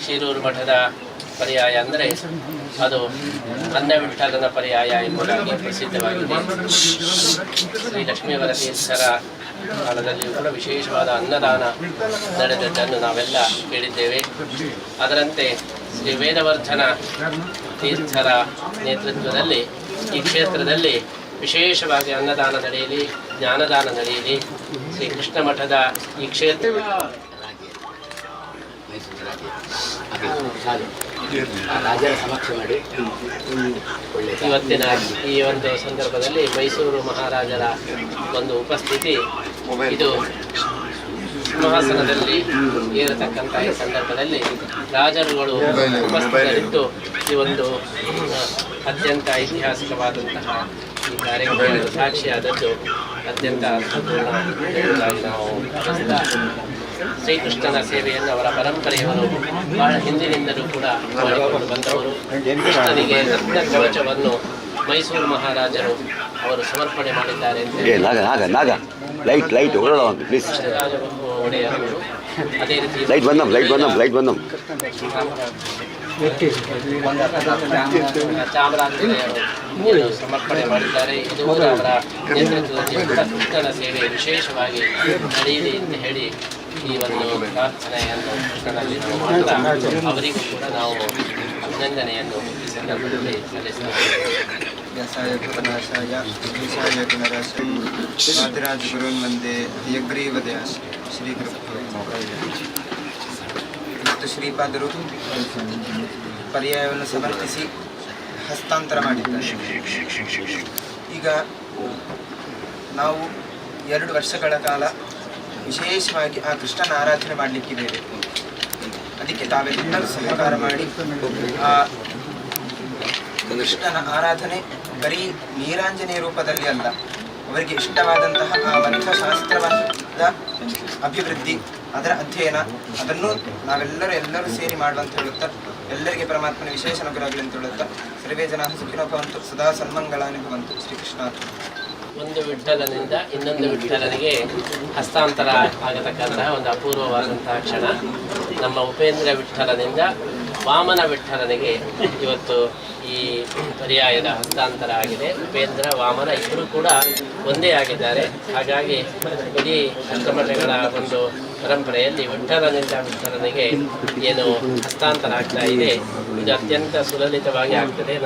ಶಿರೂರು ಮಠದ ಪರ್ಯಾಯ ಅಂದರೆ ಅದು ಅನ್ನವಿಠಲನ ಪರ್ಯಾಯ ಎಂಬುದಾಗಿ ಪ್ರಸಿದ್ಧವಾಗಿದೆ. ಶ್ರೀ ಲಕ್ಷ್ಮೀವರ ತೀರ್ಥರ ಕಾಲದಲ್ಲಿಯೂ ಕೂಡ ವಿಶೇಷವಾದ ಅನ್ನದಾನ ನಡೆದದ್ದನ್ನು ನಾವೆಲ್ಲ ಕೇಳಿದ್ದೇವೆ. ಅದರಂತೆ ಶ್ರೀ ವೇದವರ್ಧನ ತೀರ್ಥರ ನೇತೃತ್ವದಲ್ಲಿ ಈ ಕ್ಷೇತ್ರದಲ್ಲಿ ವಿಶೇಷವಾಗಿ ಅನ್ನದಾನ ನಡೆಯಲಿ, ಜ್ಞಾನದಾನ ನಡೆಯಲಿ. ಶ್ರೀ ಕೃಷ್ಣ ಮಠದ ಈ ಕ್ಷೇತ್ರ ಇವತ್ತಿನ ಈ ಒಂದು ಸಂದರ್ಭದಲ್ಲಿ ಮೈಸೂರು ಮಹಾರಾಜರ ಒಂದು ಉಪಸ್ಥಿತಿ, ಇದು ಸಿಂಹಾಸನದಲ್ಲಿ ಏರತಕ್ಕಂಥ ಈ ಸಂದರ್ಭದಲ್ಲಿ ರಾಜರುಗಳು ಉಪಸ್ಥಿತರಿದ್ದು ಈ ಒಂದು ಅತ್ಯಂತ ಐತಿಹಾಸಿಕವಾದಂತಹ ಈ ಕಾರ್ಯಕ್ರಮಕ್ಕೆ ಸಾಕ್ಷಿಯಾದದ್ದು ಅತ್ಯಂತ ಅರ್ಥಪೂರ್ಣ ಎಂಬುದಾಗಿ ನಾವು ಭಾವಿಸ್ತಾ, ಶ್ರೀಕೃಷ್ಣನ ಸೇವೆಯನ್ನು ಅವರ ಪರಂಪರೆಯವರು ಬಹಳ ಹಿಂದಿನಿಂದಲೂ ಕೂಡ ಮಾಡಿಕೊಂಡು ಬಂದವರು. ಕೃಷ್ಣನಿಗೆ ರತ್ನ ಕವಚವನ್ನು ಮೈಸೂರು ಮಹಾರಾಜರು ಅವರು ಸಮರ್ಪಣೆ ಮಾಡಿದ್ದಾರೆ ಅಂತ ಒಡೆಯರು. ಅದೇ ರೀತಿ ಚಾಮರಾಜರು ಸಮರ್ಪಣೆ ಮಾಡಿದ್ದಾರೆ. ಇದು ಅವರ ನೇತೃತ್ವದಲ್ಲಿ ಕೃಷ್ಣನ ಸೇವೆ ವಿಶೇಷವಾಗಿ ನಡೆಯಲಿ ಅಂತ ಹೇಳಿ ಈ ಒಂದು ಪ್ರಾರ್ಥನೆಯನ್ನು ಕೃಷ್ಣನಲ್ಲಿ ನಾವು ಮಾಡ್ತಾ ಅವರಿಗೂ ಕೂಡ ನಾವು ಅಭಿನಂದನೆಯನ್ನು ಈ ಸಂದರ್ಭದಲ್ಲಿ ಸಲ್ಲಿಸುತ್ತೇವೆ. ವ್ಯಾಸಾಯ ಗುಣನಾಶಾಯ ಈಶಾಯ ಗುಣರಾಶಾಯ ವಾದಿರಾಜ ಗುರುನ್ ವಂದೇ ಹಯಗ್ರೀವದಯ ಶ್ರೀ ಮತ್ತು ಶ್ರೀಪಾದರು ಪರ್ಯಾಯವನ್ನು ಸಮರ್ಪಿಸಿ ಹಸ್ತಾಂತರ ಮಾಡಿದ್ದಾರೆ. ಈಗ ನಾವು 2 ವರ್ಷಗಳ ಕಾಲ ವಿಶೇಷವಾಗಿ ಆ ಕೃಷ್ಣನ ಆರಾಧನೆ ಮಾಡಲಿಕ್ಕಿದ್ದೇವೆ. ಅದಕ್ಕೆ ತಾವೆಲ್ಲರೂ ಸಹಕಾರ ಮಾಡಿ ಆ ಕೃಷ್ಣನ ಆರಾಧನೆ ಬರೀ ನೀರಾಂಜನೆಯ ರೂಪದಲ್ಲಿ ಅಲ್ಲ, ಅವರಿಗೆ ಇಷ್ಟವಾದಂತಹ ಆ ಮಂತ್ರಶಾಸ್ತ್ರದ ಅಭಿವೃದ್ಧಿ, ಅದರ ಅಧ್ಯಯನ, ಅದನ್ನು ನಾವೆಲ್ಲರೂ ಸೇರಿ ಮಾಡುವಂತ ಹೇಳುತ್ತಾ, ಎಲ್ಲರಿಗೆ ಪರಮಾತ್ಮನ ವಿಶೇಷ ಅನುಗ್ರಹಗಳು ಅಂತ ಹೇಳುತ್ತಾ, ಸರ್ವೇ ಜನಾಃ ಸುಖಿನೋ ಭವಂತು, ಸದಾ ಸನ್ಮಂಗಳಾನಿ ಭವಂತು. ಶ್ರೀಕೃಷ್ಣ. ಒಂದು ವಿಠ್ಠಲನಿಂದ ಇನ್ನೊಂದು ವಿಠ್ಠಲನಿಗೆ ಹಸ್ತಾಂತರ ಆಗತಕ್ಕಂತಹ ಒಂದು ಅಪೂರ್ವವಾದಂತಹ ಕ್ಷಣ. ನಮ್ಮ ಉಪೇಂದ್ರ ವಿಠ್ಠಲನಿಂದ ವಾಮನ ವಿಠ್ಠಲನಿಗೆ ಇವತ್ತು ಈ ಪರ್ಯಾಯದ ಹಸ್ತಾಂತರ ಆಗಿದೆ. ಉಪೇಂದ್ರ ವಾಮನ ಇಬ್ಬರು ಕೂಡ ಒಂದೇ ಆಗಿದ್ದಾರೆ. ಹಾಗಾಗಿ ಇಡೀ ಅಷ್ಟಮಠಗಳ ಒಂದು ಪರಂಪರೆಯಲ್ಲಿ ವಿಠ್ಠಲನಿಂದ ವಿಠ್ಠಲನಿಗೆ ಏನು ಹಸ್ತಾಂತರ ಆಗ್ತಾ ಇದೆ, ಇದು ಅತ್ಯಂತ ಸುಲಲಿತವಾಗಿ ಆಗ್ತದೆ.